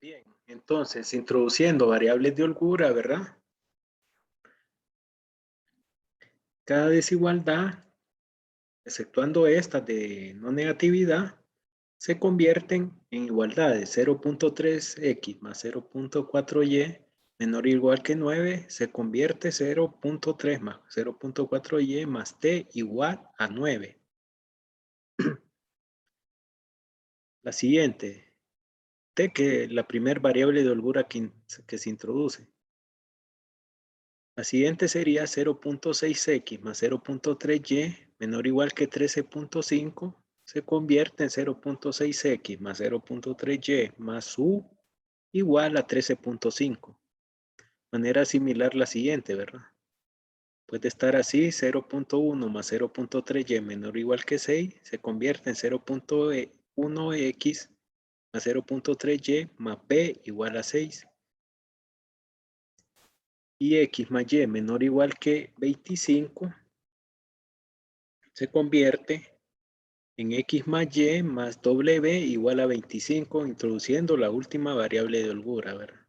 Bien, entonces, introduciendo variables de holgura, ¿verdad? Cada desigualdad, exceptuando estas de no negatividad, se convierten en igualdades. 0.3x más 0.4y menor o igual que 9 se convierte 0.3 más 0.4y más t igual a 9. La siguiente, t que es la primera variable de holgura que se introduce. La siguiente sería 0.6x más 0.3y menor o igual que 13.5 se convierte en 0.6x más 0.3y más u igual a 13.5. Manera similar la siguiente, ¿verdad? Puede estar así, 0.1 más 0.3y menor o igual que 6 se convierte en 0.1x más 0.3y más b igual a 6. Y x más y menor o igual que 25 se convierte en x más y más w igual a 25, introduciendo la última variable de holgura, ¿verdad?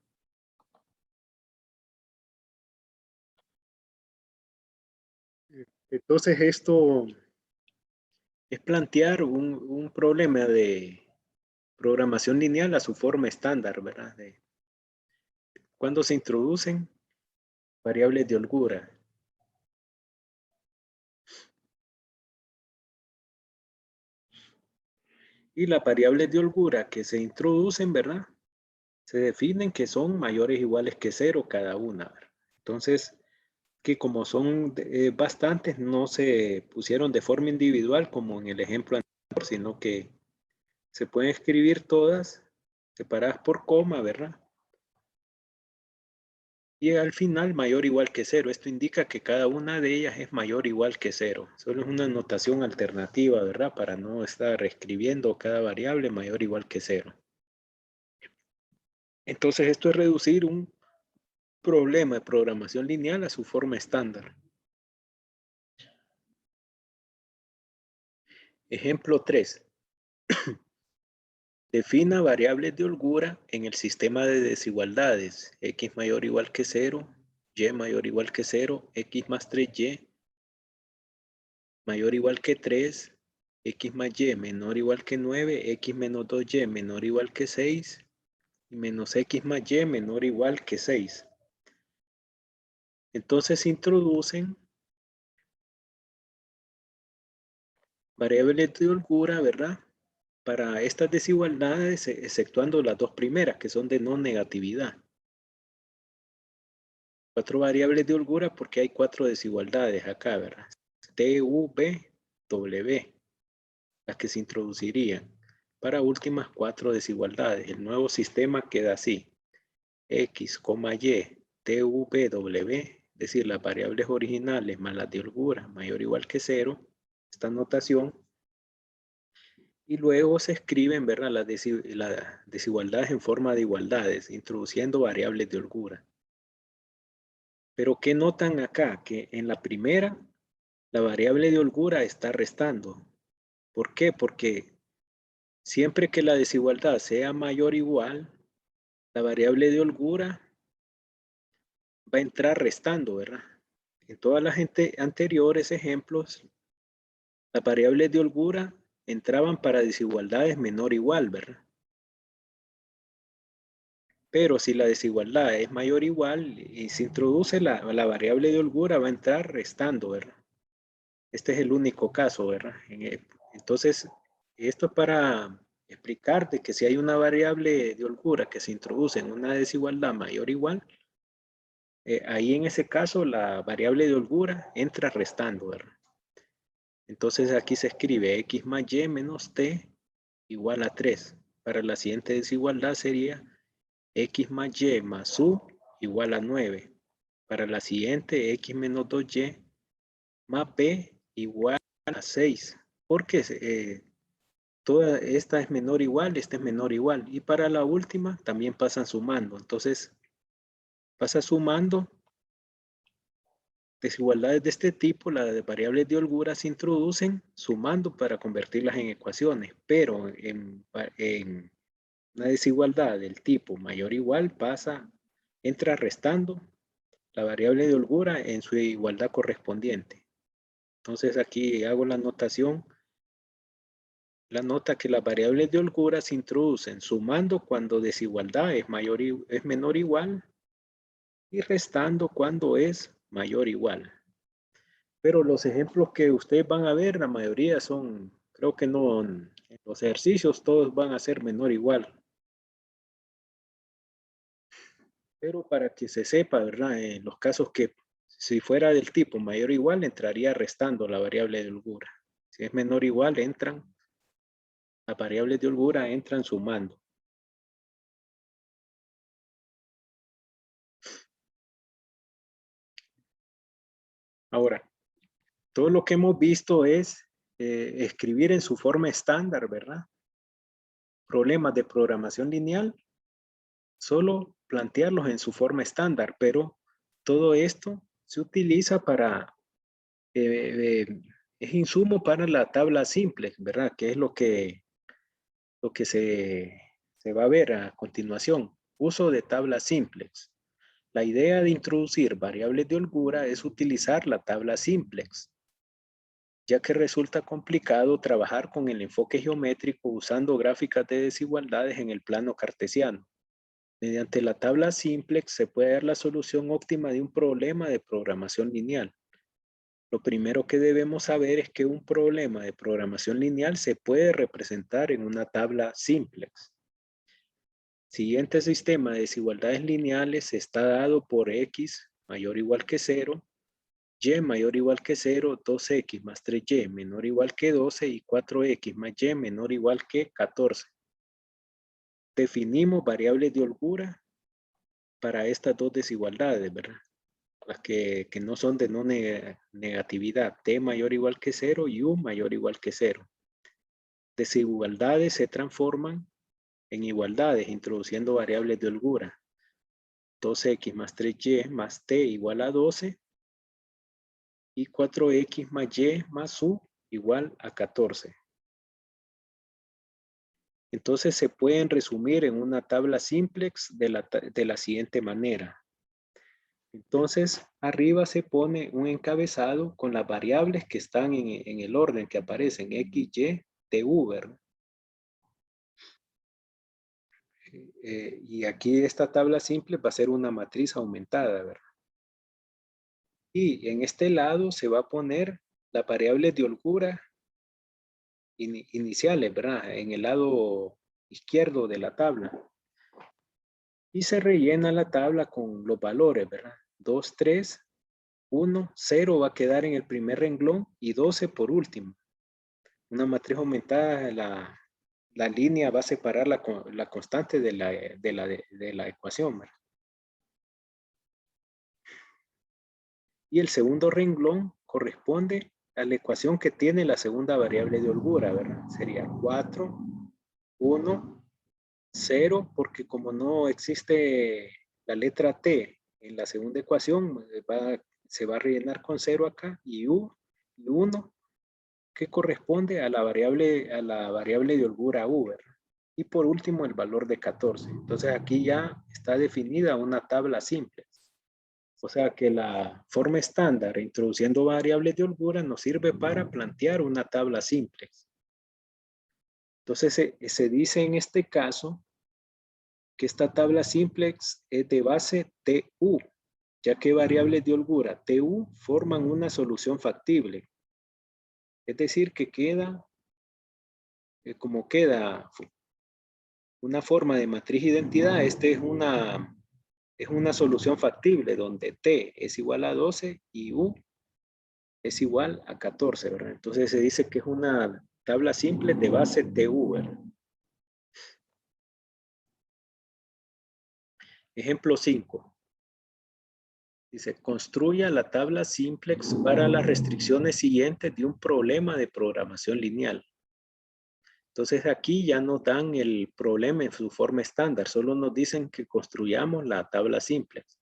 Entonces esto es plantear un problema de programación lineal a su forma estándar, ¿verdad? Cuando se introducen variables de holgura. Y las variables de holgura que se introducen, ¿verdad? Se definen que son mayores o iguales que 0 cada una, ¿verdad? Entonces, que como son bastantes, no se pusieron de forma individual como en el ejemplo anterior, sino que se pueden escribir todas separadas por coma, ¿verdad? Y al final mayor o igual que 0. Esto indica que cada una de ellas es mayor o igual que 0. Solo es una notación alternativa, ¿verdad? Para no estar reescribiendo cada variable mayor o igual que 0. Entonces esto es reducir un problema de programación lineal a su forma estándar. Ejemplo 3. Defina variables de holgura en el sistema de desigualdades. X mayor o igual que 0, Y mayor o igual que 0, X más 3Y mayor o igual que 3, X más Y menor o igual que 9, X menos 2Y menor o igual que 6 y menos X más Y menor o igual que 6. Entonces introducen variables de holgura, ¿verdad? Para estas desigualdades, exceptuando las dos primeras, que son de no negatividad. 4 variables de holgura porque hay 4 desigualdades acá, ¿verdad? T, U, B, W, las que se introducirían. Para últimas 4 desigualdades. El nuevo sistema queda así. X, Y, T, U, B, W, es decir, las variables originales más las de holgura, mayor o igual que 0. Esta notación. Y luego se escriben, ¿verdad? Las desigualdades en forma de igualdades, introduciendo variables de holgura. Pero ¿qué notan acá? Que en la primera, la variable de holgura está restando. ¿Por qué? Porque siempre que la desigualdad sea mayor o igual, la variable de holgura va a entrar restando, ¿verdad? En todas las anteriores ejemplos, las variables de holgura entraban para desigualdades menor o igual, ¿verdad? Pero si la desigualdad es mayor o igual y se introduce la variable de holgura, va a entrar restando, ¿verdad? Este es el único caso, ¿verdad? Entonces, esto es para explicarte que si hay una variable de holgura que se introduce en una desigualdad mayor o igual, ahí en ese caso la variable de holgura entra restando, ¿verdad? Entonces aquí se escribe x más y menos t igual a 3. Para la siguiente desigualdad sería x más y más u igual a 9. Para la siguiente, x menos 2y más b igual a 6. Porque toda esta es menor o igual, esta es menor o igual. Y para la última también pasan sumando. Entonces, pasa sumando desigualdades de este tipo, las de variables de holgura se introducen sumando para convertirlas en ecuaciones. Pero en Una desigualdad del tipo mayor o igual entra restando la variable de holgura en su igualdad correspondiente. Entonces aquí hago la notación. La nota que las variables de holgura se introducen sumando cuando desigualdad es menor o igual y restando cuando es mayor o igual. Pero los ejemplos que ustedes van a ver, la mayoría son, creo que no, en los ejercicios todos van a ser menor o igual. Pero para que se sepa, ¿verdad? En los casos que si fuera del tipo mayor o igual, entraría restando la variable de holgura. Si es menor o igual, las variables de holgura entran sumando. Ahora, todo lo que hemos visto es escribir en su forma estándar, ¿verdad? Problemas de programación lineal, solo plantearlos en su forma estándar, pero todo esto se utiliza es insumo para la tabla simple, ¿verdad? Que es lo que se va a ver a continuación. Uso de tablas simplex. La idea de introducir variables de holgura es utilizar la tabla simplex, ya que resulta complicado trabajar con el enfoque geométrico usando gráficas de desigualdades en el plano cartesiano. Mediante la tabla simplex se puede dar la solución óptima de un problema de programación lineal. Lo primero que debemos saber es que un problema de programación lineal se puede representar en una tabla simplex. Siguiente sistema de desigualdades lineales está dado por x mayor o igual que 0, y mayor o igual que 0, 2x más 3y menor o igual que 12 y 4x más y menor o igual que 14. Definimos variables de holgura para estas dos desigualdades, ¿verdad? Las que no son de no negatividad, t mayor o igual que 0 y u mayor o igual que 0. Desigualdades se transforman en igualdades introduciendo variables de holgura. 2x más 3y más t igual a 12 y 4x más y más u igual a 14. Entonces se pueden resumir en una tabla simplex de la siguiente manera. Entonces arriba se pone un encabezado con las variables que están en el orden que aparecen x, y, t, u, ¿verdad? Y aquí esta tabla simple va a ser una matriz aumentada, ¿verdad? Y en este lado se va a poner las variables de holgura iniciales, ¿verdad? En el lado izquierdo de la tabla. Y se rellena la tabla con los valores, ¿verdad? 2, 3, 1, 0 va a quedar en el primer renglón y 12 por último. Una matriz aumentada, la línea va a separar la constante de la ecuación, ¿verdad? Y el segundo renglón corresponde a la ecuación que tiene la segunda variable de holgura, ¿verdad? Sería 4, 1, 0, porque como no existe la letra T en la segunda ecuación, se va a rellenar con 0 acá, y U, y 1, que corresponde a la variable de holgura U, ¿verdad? Y por último, el valor de 14. Entonces aquí ya está definida una tabla simple. O sea que la forma estándar introduciendo variables de holgura nos sirve para plantear una tabla simple. Entonces se dice en este caso que esta tabla simplex es de base TU, ya que variables de holgura TU forman una solución factible. Es decir, que queda, como queda una forma de matriz identidad, esta es una solución factible donde T es igual a 12 y U es igual a 14, ¿verdad? Entonces se dice que es una tabla simple de base TU, ¿verdad? Ejemplo 5. Dice, construya la tabla simplex para las restricciones siguientes de un problema de programación lineal. Entonces aquí ya nos dan el problema en su forma estándar, solo nos dicen que construyamos la tabla simplex.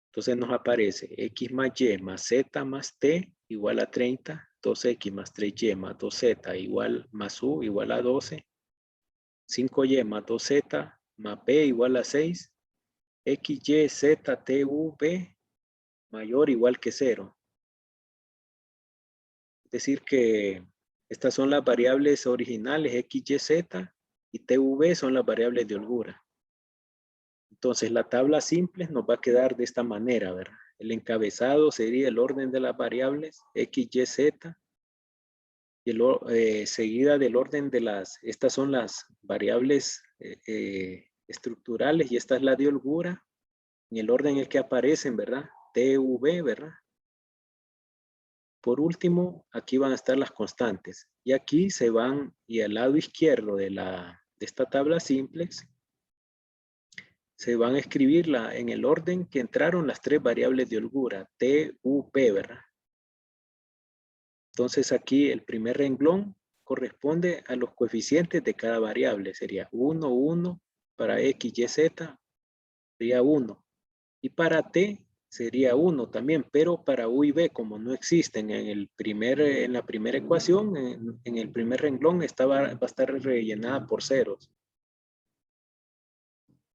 Entonces nos aparece x más y más z más t igual a 30, 2x más 3y más 2z igual más u igual a 12, 5y más 2z más b igual a 6, x, y, z, t, u, b mayor o igual que 0. Es decir que estas son las variables originales x, y, z y t, u, b son las variables de holgura. Entonces la tabla simple nos va a quedar de esta manera, ¿verdad? El encabezado sería el orden de las variables x, y, z y seguida del orden de estas son las variables estructurales y esta es la de holgura en el orden en el que aparecen, ¿verdad? T, U, B, ¿verdad? Por último, aquí van a estar las constantes. Y aquí se van, y al lado izquierdo de esta tabla simplex, se van a escribirla en el orden que entraron las tres variables de holgura, T, U, P, ¿verdad? Entonces aquí el primer renglón corresponde a los coeficientes de cada variable. Sería 1, 1, para X, Y, Z sería 1. Y para T sería 1 también, pero para U y B, como no existen en la primera ecuación, en el primer renglón va a estar rellenada por ceros.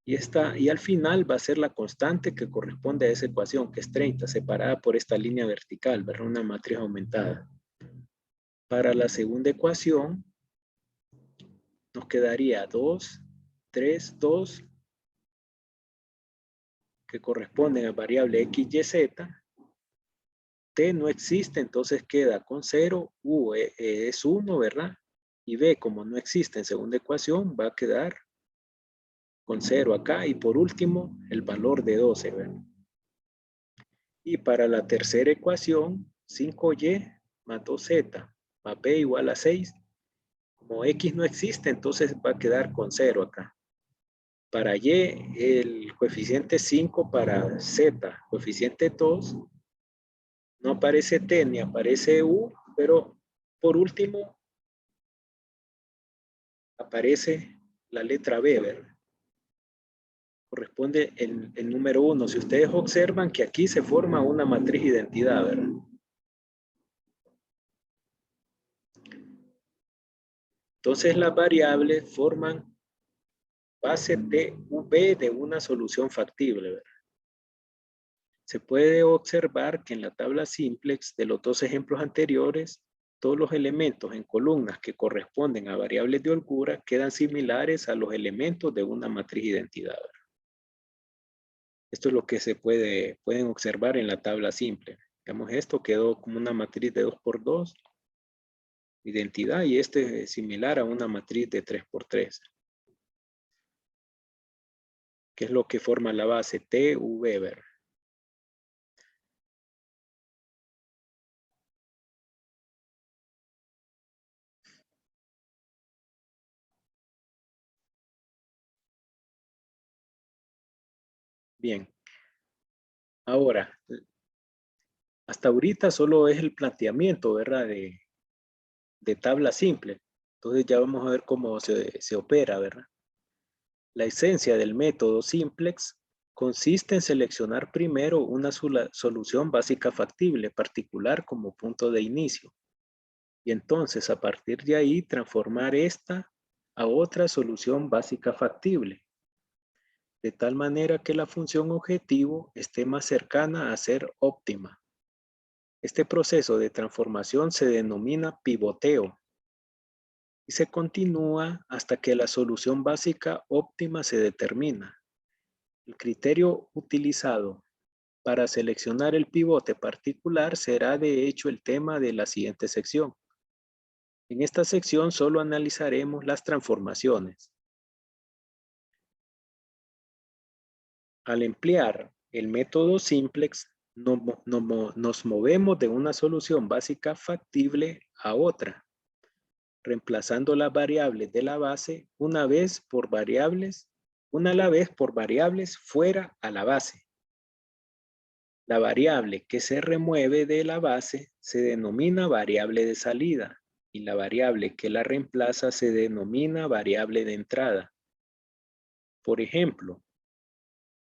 Y al final va a ser la constante que corresponde a esa ecuación, que es 30, separada por esta línea vertical, ¿verdad? Una matriz aumentada. Para la segunda ecuación, nos quedaría 2, 3, 2, que corresponden a variable x, y, z. T no existe, entonces queda con 0. U es 1, ¿verdad? Y B, como no existe en segunda ecuación, va a quedar con 0 acá. Y por último, el valor de 12, ¿verdad? Y para la tercera ecuación, 5y más 2z más b igual a 6. Como x no existe, entonces va a quedar con 0 acá. Para y, el coeficiente 5 para z, coeficiente 2, no aparece t ni aparece u, pero por último aparece la letra b, ¿verdad? Corresponde el número 1. Si ustedes observan que aquí se forma una matriz identidad, ¿verdad? Entonces las variables forman base T, U, B de una solución factible, ¿verdad? Se puede observar que en la tabla simplex de los dos ejemplos anteriores, todos los elementos en columnas que corresponden a variables de holgura quedan similares a los elementos de una matriz identidad. Esto es lo que pueden observar en la tabla simple. Digamos, esto quedó como una matriz de 2 por 2, identidad, y este es similar a una matriz de 3 por 3. Que es lo que forma la base T, U, B, ¿verdad? Bien. Ahora, hasta ahorita solo es el planteamiento, ¿verdad? De tabla simple. Entonces ya vamos a ver cómo se opera, ¿verdad? La esencia del método simplex consiste en seleccionar primero una solución básica factible particular como punto de inicio. Y entonces a partir de ahí transformar esta a otra solución básica factible. De tal manera que la función objetivo esté más cercana a ser óptima. Este proceso de transformación se denomina pivoteo y se continúa hasta que la solución básica óptima se determina. El criterio utilizado para seleccionar el pivote particular será de hecho el tema de la siguiente sección. En esta sección solo analizaremos las transformaciones. Al emplear el método simplex, nos movemos de una solución básica factible a otra, reemplazando las variables de la base una a la vez por variables fuera a la base. La variable que se remueve de la base se denomina variable de salida y la variable que la reemplaza se denomina variable de entrada. Por ejemplo,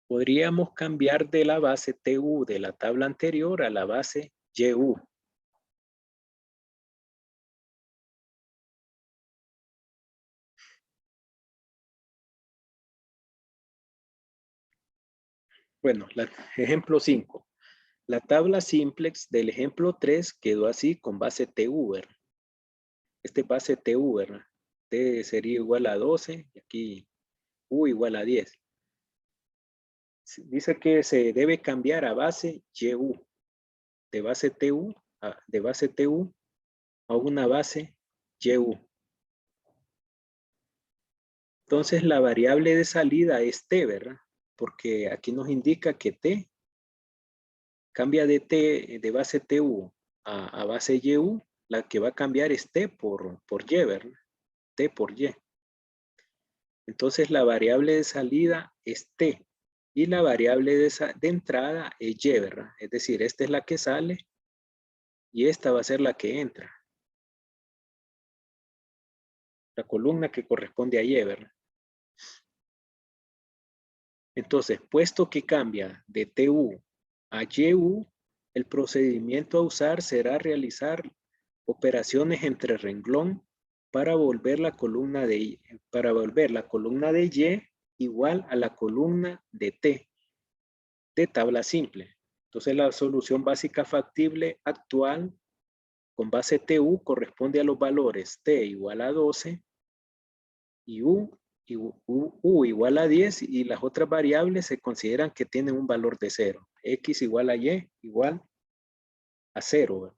podríamos cambiar de la base TU de la tabla anterior a la base YU. Bueno, ejemplo 5. La tabla simplex del ejemplo 3 quedó así con base TU, ¿verdad? Este base TU, ¿verdad? T sería igual a 12 y aquí U igual a 10. Dice que se debe cambiar a base YU, de base TU a una base YU. Entonces la variable de salida es T, ¿verdad? Porque aquí nos indica que T cambia de T, de base TU a base YU, la que va a cambiar es T por Y, ¿verdad? T por Y. Entonces la variable de salida es T y la variable de entrada es Y, ¿verdad? Es decir, esta es la que sale y esta va a ser la que entra. La columna que corresponde a Y, ¿verdad? Entonces, puesto que cambia de TU a YU, el procedimiento a usar será realizar operaciones entre renglón para volver la columna de Y igual a la columna de T de tabla simple. Entonces, la solución básica factible actual con base TU corresponde a los valores T igual a 12 y U igual a 10 y las otras variables se consideran que tienen un valor de 0. X igual a Y igual a 0. ¿Verdad?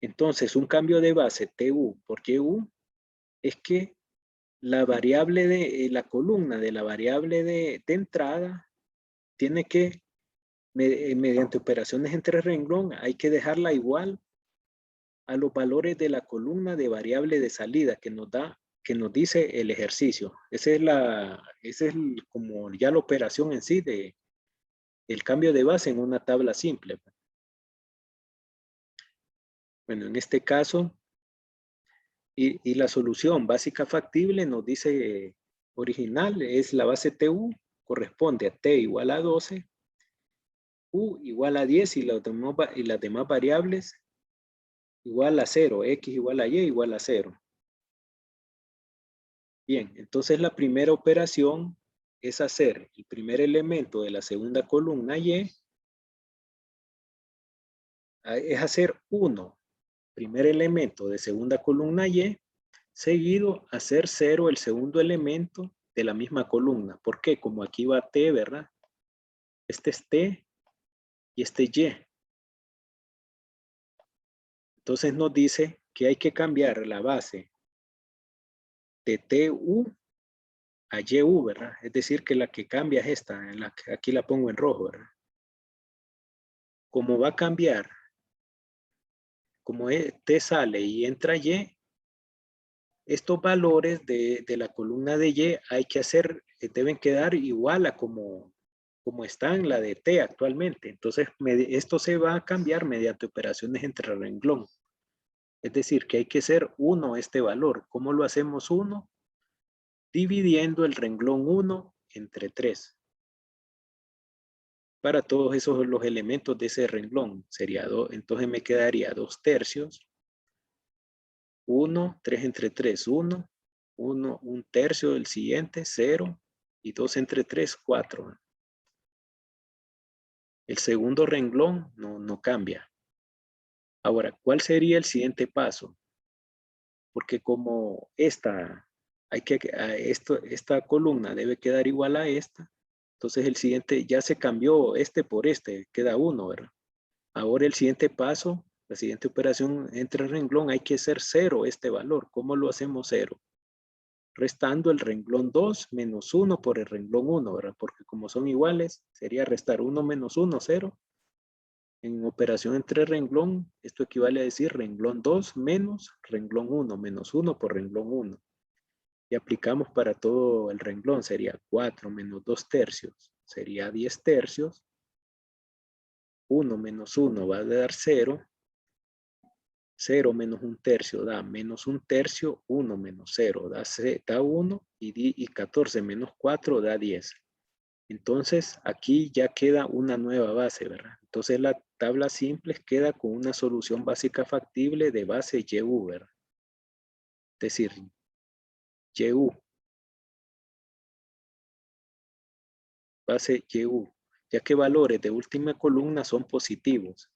Entonces, un cambio de base TU por YU es que la variable de la columna de la variable de entrada tiene que, mediante operaciones entre renglón, hay que dejarla igual a los valores de la columna de variable de salida que nos dice el ejercicio. Esa es como ya la operación en sí de el cambio de base en una tabla simple. Bueno, en este caso, y la solución básica factible nos dice original, es la base TU, corresponde a T igual a 12, U igual a 10 y las demás variables igual a 0, X igual a Y igual a 0. Bien, entonces la primera operación es hacer el primer elemento de la segunda columna Y, es hacer 1, primer elemento de segunda columna Y, seguido hacer 0 el segundo elemento de la misma columna. ¿Por qué? Como aquí va T, ¿verdad? Este es T y este Y. Entonces nos dice que hay que cambiar la base de TU a YU, ¿verdad? Es decir, que la que cambia es esta, aquí la pongo en rojo, ¿verdad? Como va a cambiar, como T sale y entra Y, estos valores de la columna de Y hay que hacer, deben quedar igual a como está en la de T actualmente. Entonces, esto se va a cambiar mediante operaciones entre renglón. Es decir, que hay que ser 1 este valor. ¿Cómo lo hacemos 1? Dividiendo el renglón 1 entre 3. Para todos esos los elementos de ese renglón sería 2. Entonces me quedaría 2 tercios. 1, 3 entre 3, 1. 1, 1 tercio del siguiente, 0. Y 2 entre 3, 4. El segundo renglón no cambia. Ahora, ¿cuál sería el siguiente paso? Porque como esta columna debe quedar igual a esta, entonces el siguiente ya se cambió este por este, queda 1, ¿verdad? Ahora el siguiente paso, la siguiente operación entre renglón, hay que hacer 0 este valor. ¿Cómo lo hacemos 0? Restando el renglón 2 menos 1 por el renglón 1, ¿verdad? Porque como son iguales, sería restar 1 menos 1, 0. En operación entre renglón, esto equivale a decir renglón 2 menos renglón 1, menos 1 por renglón 1. Y aplicamos para todo el renglón, sería 4 menos 2 tercios, sería 10 tercios. 1 menos 1 va a dar 0. 0 menos 1 tercio da menos 1 tercio, 1 menos 0 da 1 y 14 menos 4 da 10. Entonces, aquí ya queda una nueva base, ¿verdad? Entonces, la tabla simple queda con una solución básica factible de base YU, ¿verdad? Es decir, YU base YU, ya que valores de última columna son positivos.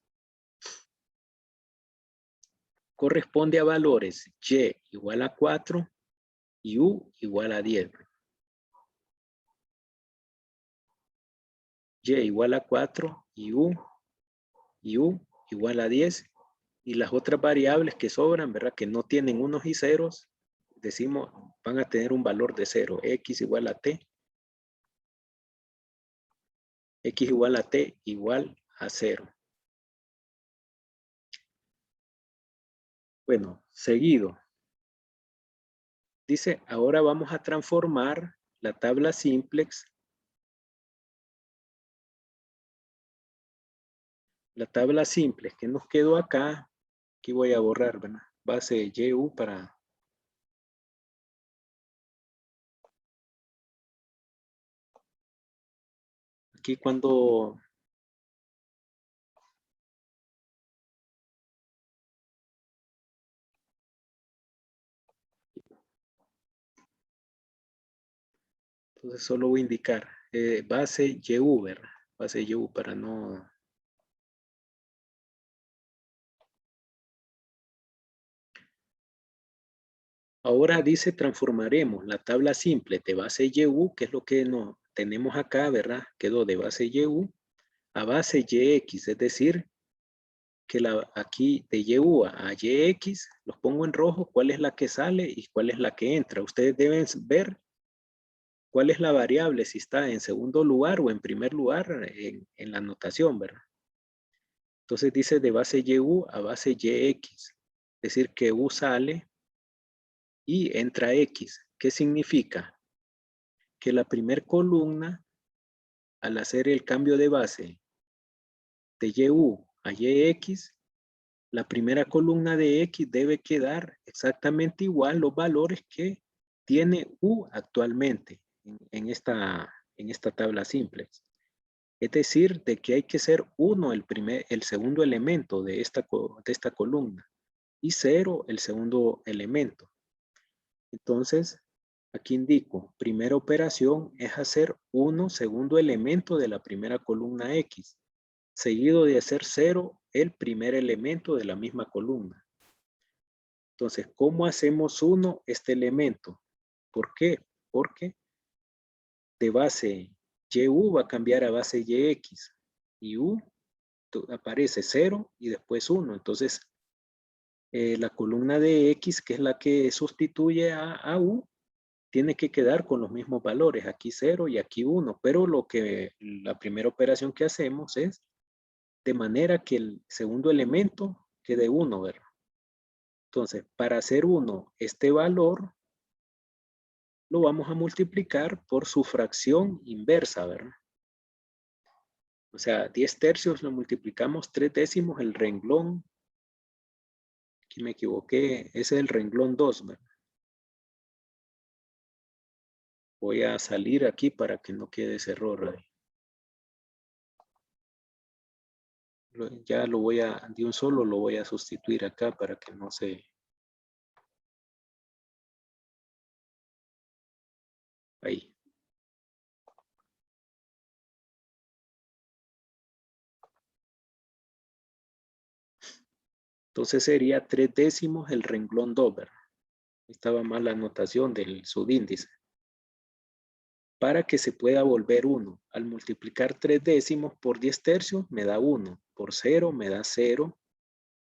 Corresponde a valores Y igual a 4 y U igual a 10. Y igual a 4 y U igual a 10. Y las otras variables que sobran, ¿verdad? Que no tienen unos y ceros, decimos, van a tener un valor de 0. X igual a T. X igual a T igual a 0. Bueno, seguido. Dice, ahora vamos a transformar la tabla simplex. La tabla simplex que nos quedó acá, aquí voy a borrar, ¿verdad? Base YU para... Aquí cuando... Entonces solo voy a indicar base YU, ¿verdad? Base YU para no... Ahora dice transformaremos la tabla simple de base YU, que es lo que no tenemos acá, ¿verdad? Quedó de base YU a base YX, es decir, que aquí de YU a YX, los pongo en rojo, cuál es la que sale y cuál es la que entra. Ustedes deben ver cuál es la variable, si está en segundo lugar o en primer lugar en la anotación, ¿verdad? Entonces dice de base YU a base YX, es decir, que U sale y entra X. ¿Qué significa? Que la primer columna, al hacer el cambio de base de YU a YX, la primera columna de X debe quedar exactamente igual los valores que tiene U actualmente en esta tabla simple. Es decir, de que hay que ser 1 el segundo elemento de esta columna y 0 el segundo elemento. Entonces, aquí indico, primera operación es hacer 1 segundo elemento de la primera columna X, seguido de hacer 0 el primer elemento de la misma columna. Entonces, ¿cómo hacemos 1 este elemento? ¿Por qué? Porque de base YU va a cambiar a base YX y U aparece 0 y después 1. Entonces, la columna de X, que es la que sustituye a U, tiene que quedar con los mismos valores, aquí 0 y aquí 1, pero la primera operación que hacemos es de manera que el segundo elemento quede 1, ¿verdad? Entonces, para hacer 1, este valor lo vamos a multiplicar por su fracción inversa, ¿verdad? O sea, 10 tercios lo multiplicamos 3 décimos, el renglón, aquí me equivoqué, ese es el renglón 2, ¿verdad? Voy a salir aquí para que no quede ese error ahí. Ya lo voy a, de un solo lo voy a sustituir acá para que no se... Ahí. Entonces sería 3 décimos el renglón 2, ¿verdad? Estaba mal la anotación del subíndice. Para que se pueda volver 1. Al multiplicar 3 décimos por 10 tercios me da 1. Por 0 me da 0.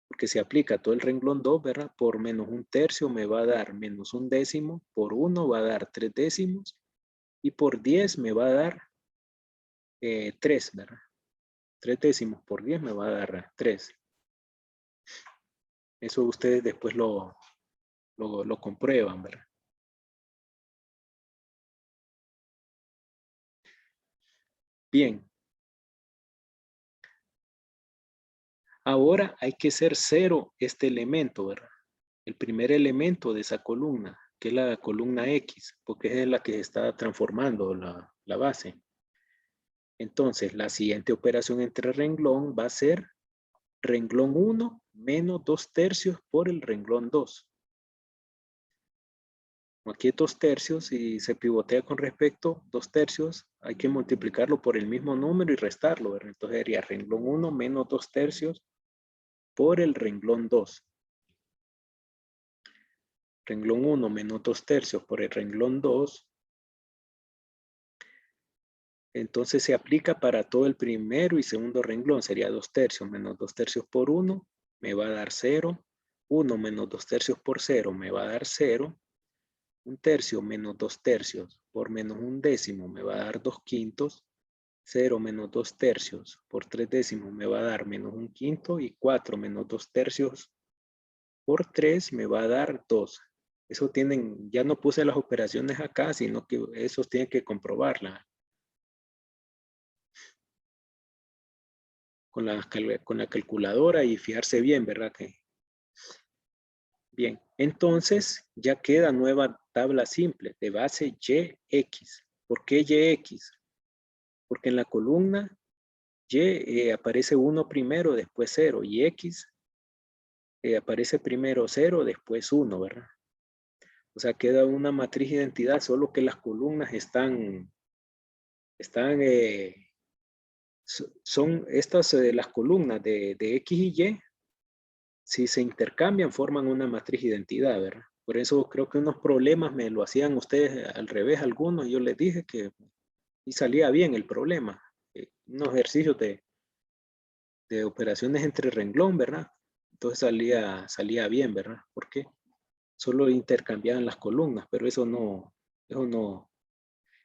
Porque se aplica todo el renglón 2, ¿verdad? Por menos 1 tercio me va a dar menos 1 décimo. Por 1 va a dar 3 décimos. Y por 10 me va a dar 3, ¿verdad? 3 décimos por 10 me va a dar 3. Eso ustedes después lo comprueban, ¿verdad? Bien. Ahora hay que ser 0 este elemento, ¿verdad? El primer elemento de esa columna, que es la columna X, porque es la que está transformando la base. Entonces, la siguiente operación entre renglón va a ser renglón 1 menos 2 tercios por el renglón 2. Aquí 2/3 y se pivotea con respecto 2/3, hay que multiplicarlo por el mismo número y restarlo, ¿verdad? Entonces sería renglón 1 menos 2/3 por el renglón 2. Renglón 1 menos 2/3 por el renglón 2. Entonces se aplica para todo el primero y segundo renglón. Sería 2/3 menos 2/3 por 1 me va a dar 0. 1 menos 2/3 por 0 me va a dar 0. 1/3 menos 2/3 por menos 1/10 me va a dar 2/5. 0 menos 2/3 por 3/10 me va a dar menos 1/5. Y 4 menos 2/3 por 3 me va a dar 2. Eso tienen, ya no puse las operaciones acá, sino que esos tienen que comprobarla con la calculadora y fijarse bien, ¿verdad? Bien, entonces ya queda nueva tabla simple de base YX. ¿Por qué YX? Porque en la columna Y aparece 1 primero, después 0, y X aparece primero 0, después 1, ¿verdad? O sea, queda una matriz de identidad, solo que las columnas están son estas, las columnas de X y Y, si se intercambian, forman una matriz de identidad, ¿verdad? Por eso creo que unos problemas me lo hacían ustedes al revés algunos, y yo les dije que y salía bien el problema. Unos ejercicios de operaciones entre renglón, ¿verdad? Entonces salía bien, ¿verdad? ¿Por qué? Solo intercambiaban las columnas, pero eso no.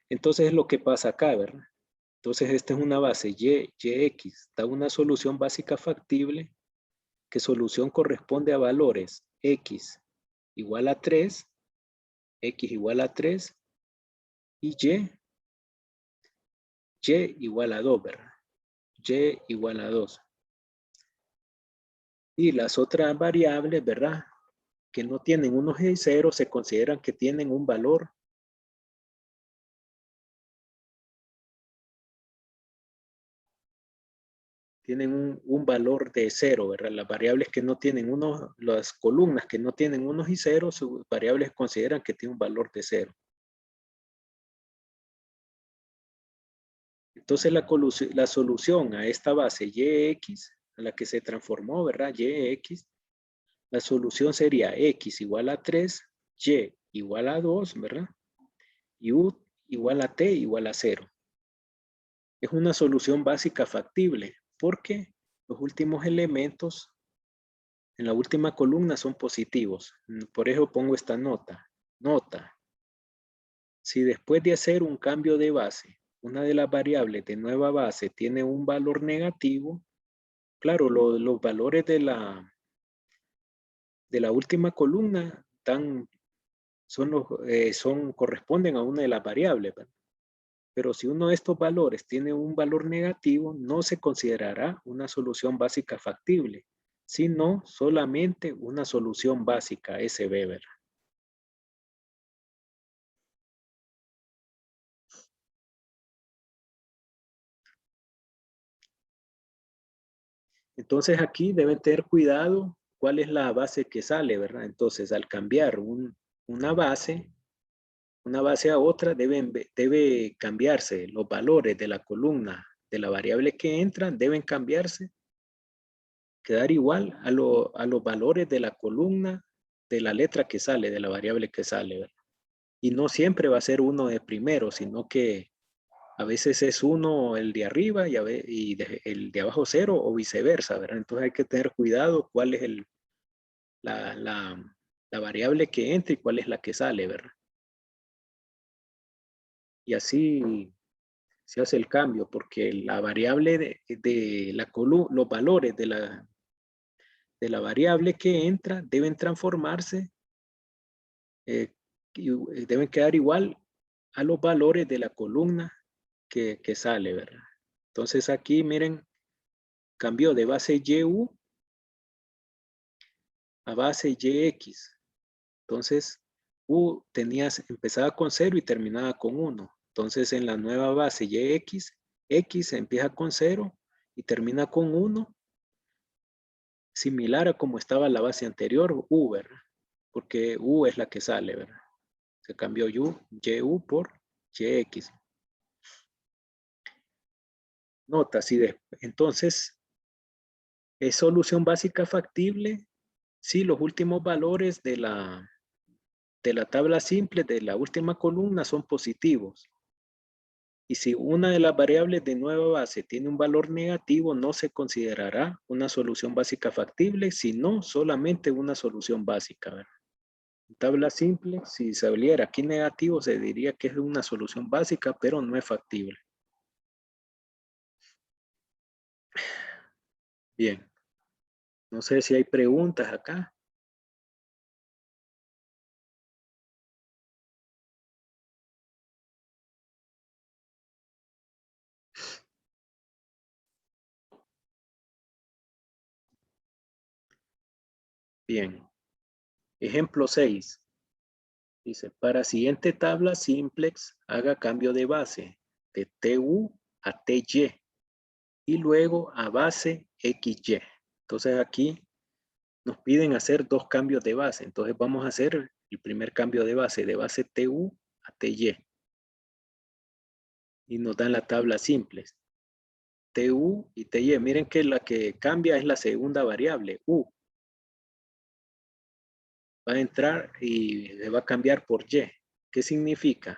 Entonces es lo que pasa acá, ¿verdad? Entonces esta es una base YX, da una solución básica factible, que solución corresponde a valores X igual a 3, X igual a 3 y Y igual a 2, ¿verdad? Y igual a 2. Y las otras variables, ¿verdad? Que no tienen unos y ceros, se consideran que tienen un valor valor de 0, ¿verdad? Las variables que no tienen las columnas que no tienen unos y ceros, sus variables consideran que tiene un valor de 0. Entonces la solución a esta base YX, a la que se transformó, ¿verdad? YX, la solución sería X igual a 3, Y igual a 2, ¿verdad? Y U igual a T igual a 0. Es una solución básica factible porque los últimos elementos en la última columna son positivos. Por eso pongo esta nota. Nota. Si después de hacer un cambio de base, una de las variables de nueva base tiene un valor negativo, claro, los valores de la última columna corresponden a una de las variables, ¿verdad? Pero si uno de estos valores tiene un valor negativo, no se considerará una solución básica factible, sino solamente una solución básica SB, ¿verdad? Entonces aquí deben tener cuidado cuál es la base que sale, ¿verdad? Entonces al cambiar una base a otra, debe cambiarse los valores de la columna de la variable que entran, deben cambiarse, quedar igual a los valores de la columna de la letra que sale, de la variable que sale, ¿verdad? Y no siempre va a ser uno de primero, sino que a veces es uno el de arriba y el de abajo 0 o viceversa, ¿verdad? Entonces hay que tener cuidado cuál es la variable que entra y cuál es la que sale, ¿verdad? Y así se hace el cambio, porque la variable de la columna, los valores de la variable que entra deben transformarse y deben quedar igual a los valores de la columna que sale, ¿verdad? Entonces aquí miren, cambió de base YU a base YX. Entonces U empezaba con 0 y terminaba con 1. Entonces en la nueva base YX, X empieza con 0 y termina con 1, similar a como estaba la base anterior, U, ¿verdad? Porque U es la que sale, ¿verdad? Se cambió YU por YX. Nota, entonces, ¿es solución básica factible? Sí, los últimos valores de la tabla simple de la última columna son positivos. Y si una de las variables de nueva base tiene un valor negativo, no se considerará una solución básica factible, sino solamente una solución básica, ¿verdad? En tabla simple, si saliera aquí negativo, se diría que es una solución básica, pero no es factible. Bien. No sé si hay preguntas acá. Bien. Ejemplo 6. Dice, para siguiente tabla simplex, haga cambio de base de TU a TY y luego a base XY. Entonces aquí nos piden hacer dos cambios de base. Entonces vamos a hacer el primer cambio de base TU a TY. Y nos dan la tabla simplex. TU y TY. Miren que la que cambia es la segunda variable, U. Va a entrar y se va a cambiar por Y. ¿Qué significa?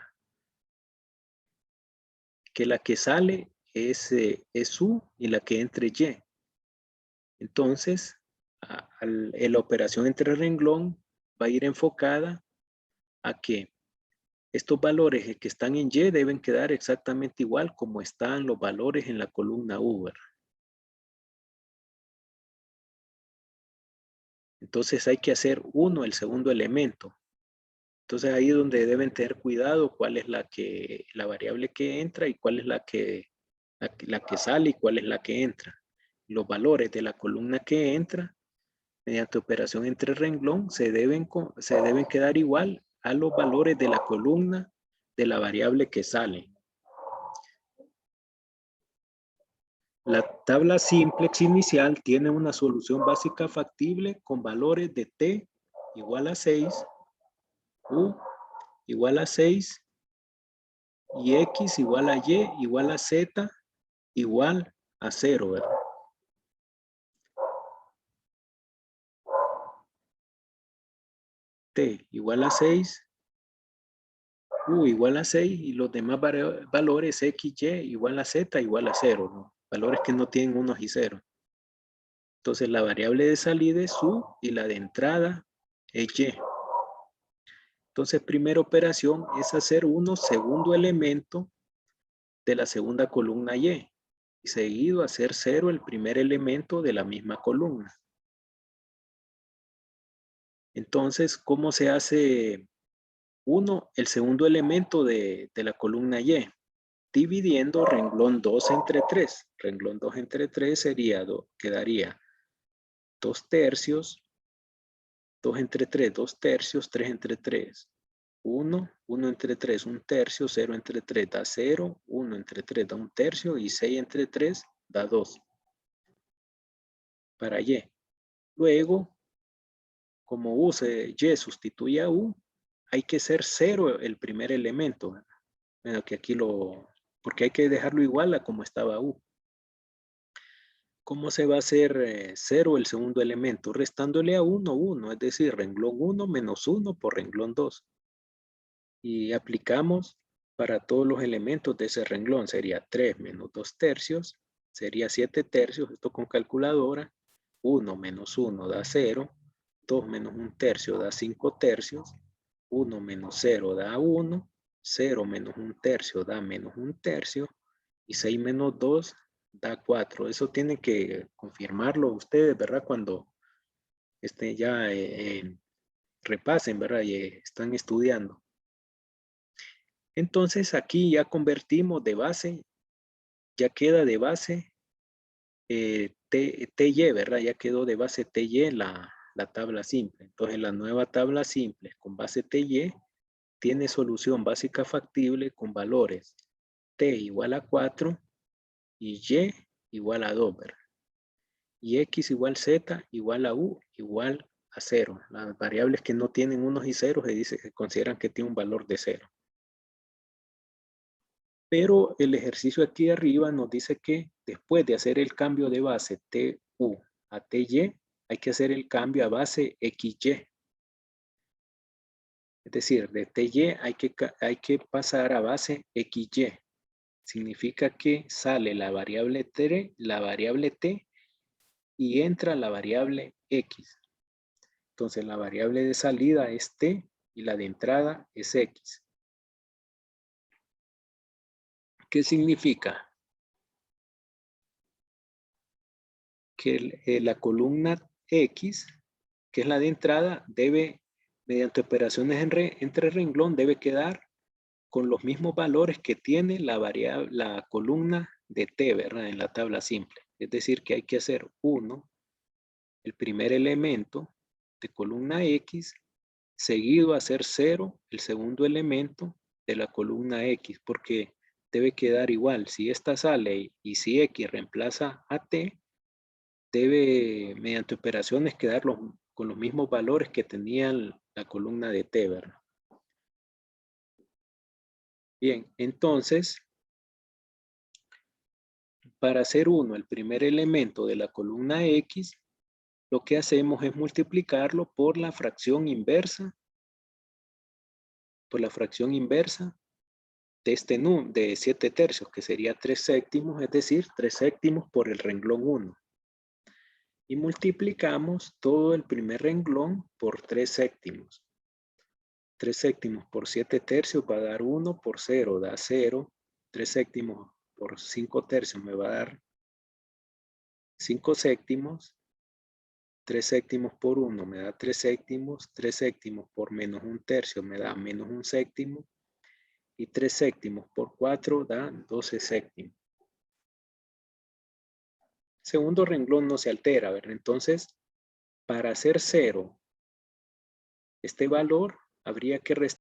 Que la que sale es U y la que entre Y. Entonces, la operación entre renglón va a ir enfocada a que estos valores que están en Y deben quedar exactamente igual como están los valores en la columna U. Entonces hay que hacer uno, el segundo elemento. Entonces ahí es donde deben tener cuidado cuál es la variable que entra y cuál es la que sale y cuál es la que entra. Los valores de la columna que entra mediante operación entre renglón se deben quedar igual a los valores de la columna de la variable que sale. La tabla simplex inicial tiene una solución básica factible con valores de t igual a 6, u igual a 6 y x igual a y igual a z igual a 0, ¿verdad? T igual a 6, U igual a 6 y los demás valores X, Y igual a Z igual a 0, ¿no? Valores que no tienen unos y ceros. Entonces la variable de salida es U y la de entrada es Y. Entonces primera operación es hacer uno segundo elemento de la segunda columna Y. Y seguido hacer 0 el primer elemento de la misma columna. Entonces, ¿cómo se hace 1 el segundo elemento de la columna Y? Dividiendo renglón 2 entre 3. Renglón 2 entre 3 sería, quedaría 2 tercios, 2 entre 3, 2 tercios, 3 entre 3, 1, 1 entre 3, 1 tercio, 0 entre 3 da 0, 1 entre 3 da 1 tercio y 6 entre 3 da 2. Para Y. Luego, como Y sustituye a U, hay que ser 0 el primer elemento. Bueno, que aquí porque hay que dejarlo igual a como estaba U. ¿Cómo se va a hacer 0 el segundo elemento? Restándole a 1, 1, es decir, renglón 1 menos 1 por renglón 2. Y aplicamos para todos los elementos de ese renglón. Sería 3 menos 2 tercios, sería 7 tercios, esto con calculadora. 1 menos 1 da 0, 2 menos 1 tercio da 5 tercios, 1 menos 0 da 1, 0 menos 1 tercio da menos 1 tercio, y 6 menos 2 da 4. Eso tienen que confirmarlo ustedes, ¿verdad? Cuando ya repasen, ¿verdad? Y están estudiando. Entonces aquí ya convertimos de base, ya queda de base TY, ¿verdad? Ya quedó de base TY la tabla simple. Entonces la nueva tabla simple con base TY tiene solución básica factible con valores T igual a 4 y Y igual a 2, ¿verdad? Y X igual Z igual a U igual a 0. Las variables que no tienen unos y ceros se dice que consideran que tiene un valor de 0. Pero el ejercicio aquí arriba nos dice que después de hacer el cambio de base TU a TY, hay que hacer el cambio a base XY. Es decir, de TY hay que pasar a base XY. Significa que sale la variable T y entra la variable X. Entonces la variable de salida es T y la de entrada es X. ¿Qué significa? Que la columna X, que es la de entrada, debe, mediante operaciones entre renglón, debe quedar con los mismos valores que tiene la columna de T, ¿verdad? En la tabla simple. Es decir, que hay que hacer 1, el primer elemento de columna X, seguido a hacer 0, el segundo elemento de la columna X, porque debe quedar igual. Si esta sale y si X reemplaza a T, debe, mediante operaciones, quedar con los mismos valores que tenía la columna de T, ¿verdad? Bien, entonces, para hacer 1, el primer elemento de la columna X, lo que hacemos es multiplicarlo por la fracción inversa, de 7 tercios, que sería 3 séptimos, es decir, 3 séptimos por el renglón 1. Y multiplicamos todo el primer renglón por 3 séptimos. 3 séptimos por 7 tercios va a dar 1 por 0, da 0. 3 séptimos por 5 tercios me va a dar 5 séptimos. 3 séptimos por 1 me da 3 séptimos. 3 séptimos por menos 1 tercio me da menos 1 séptimo. Y 3 séptimos por 4 da 12 séptimos. Segundo renglón no se altera, ¿verdad? Entonces, para hacer 0, este valor habría que restar